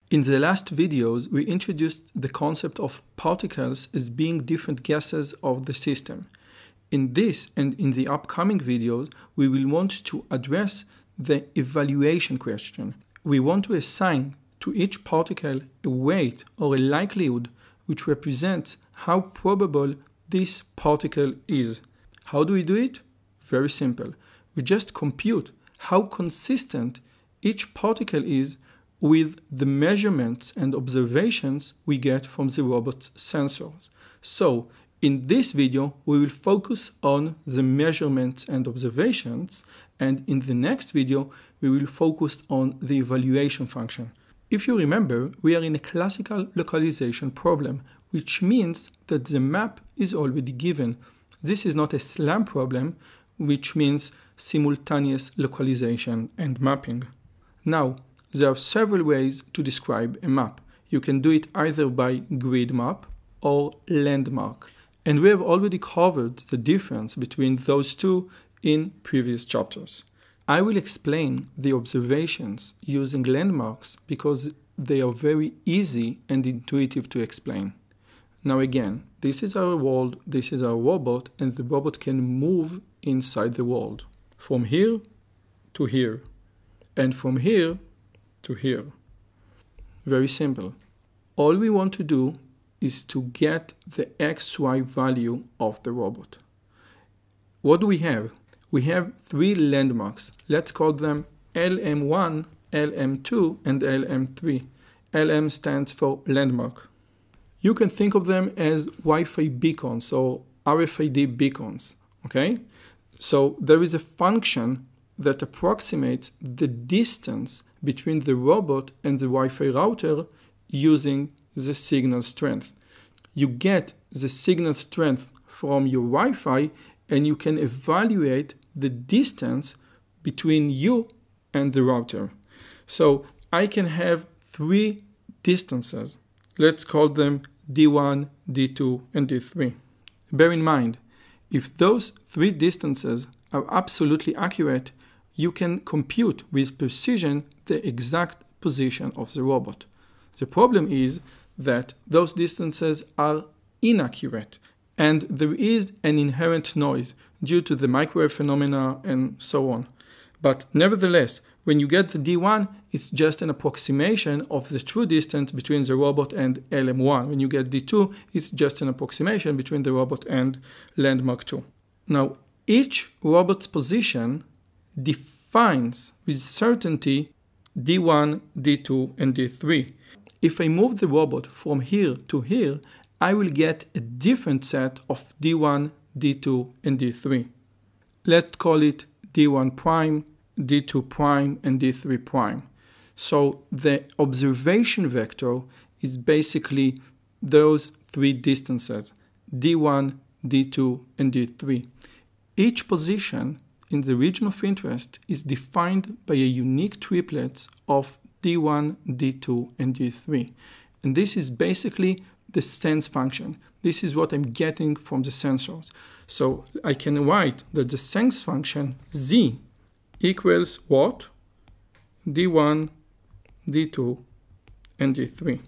In the last videos, we introduced the concept of particles as being different gases of the system. In this and in the upcoming videos, we will want to address the evaluation question. We want to assign to each particle a weight or a likelihood which represents how probable this particle is. How do we do it? Very simple. We just compute how consistent each particle is with the measurements and observations we get from the robot's sensors. So, in this video, we will focus on the measurements and observations, and in the next video, we will focus on the evaluation function. If you remember, we are in a classical localization problem, which means that the map is already given. This is not a SLAM problem, which means simultaneous localization and mapping. Now, there are several ways to describe a map. You can do it either by grid map or landmark. And we have already covered the difference between those two in previous chapters. I will explain the observations using landmarks because they are very easy and intuitive to explain. Now again, this is our world, this is our robot, and the robot can move inside the world. From here to here, and from here to here. Very simple. All we want to do is to get the XY value of the robot. What do we have? We have three landmarks. Let's call them LM1, LM2, and LM3. LM stands for landmark. You can think of them as Wi-Fi beacons or RFID beacons, okay? So there is a function that approximates the distance between the robot and the Wi-Fi router using the signal strength. You get the signal strength from your Wi-Fi and you can evaluate the distance between you and the router. So I can have three distances. Let's call them D1, D2, and D3. Bear in mind, if those three distances are absolutely accurate, you can compute with precision the exact position of the robot. The problem is that those distances are inaccurate and there is an inherent noise due to the microwave phenomena and so on. But nevertheless, when you get the D1, it's just an approximation of the true distance between the robot and LM1. When you get D2, it's just an approximation between the robot and landmark 2. Now, each robot's position defines with certainty D1, D2, and D3. If I move the robot from here to here, I will get a different set of D1, D2, and D3. Let's call it D1 prime, D2 prime, and D3 prime. So the observation vector is basically those three distances, D1, D2, and D3. Each position in the region of interest is defined by a unique triplet of D1, D2, and D3. And this is basically the sense function. This is what I'm getting from the sensors. So I can write that the sense function Z equals what? D1, D2, and D3.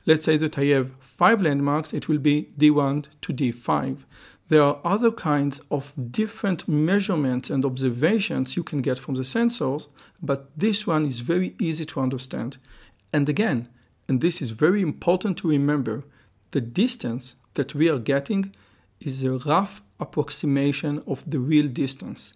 Let's say that I have 5 landmarks, it will be D1 to D5. There are other kinds of different measurements and observations you can get from the sensors, but this one is very easy to understand. And again, and this is very important to remember, the distance that we are getting is a rough approximation of the real distance.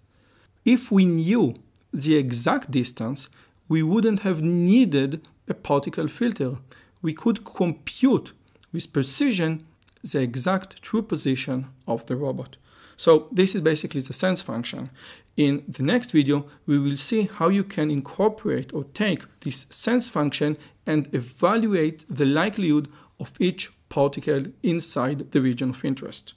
If we knew the exact distance, we wouldn't have needed a particle filter. We could compute with precision the exact true position of the robot. So this is basically the sense function. In the next video, we will see how you can incorporate or take this sense function and evaluate the likelihood of each particle inside the region of interest.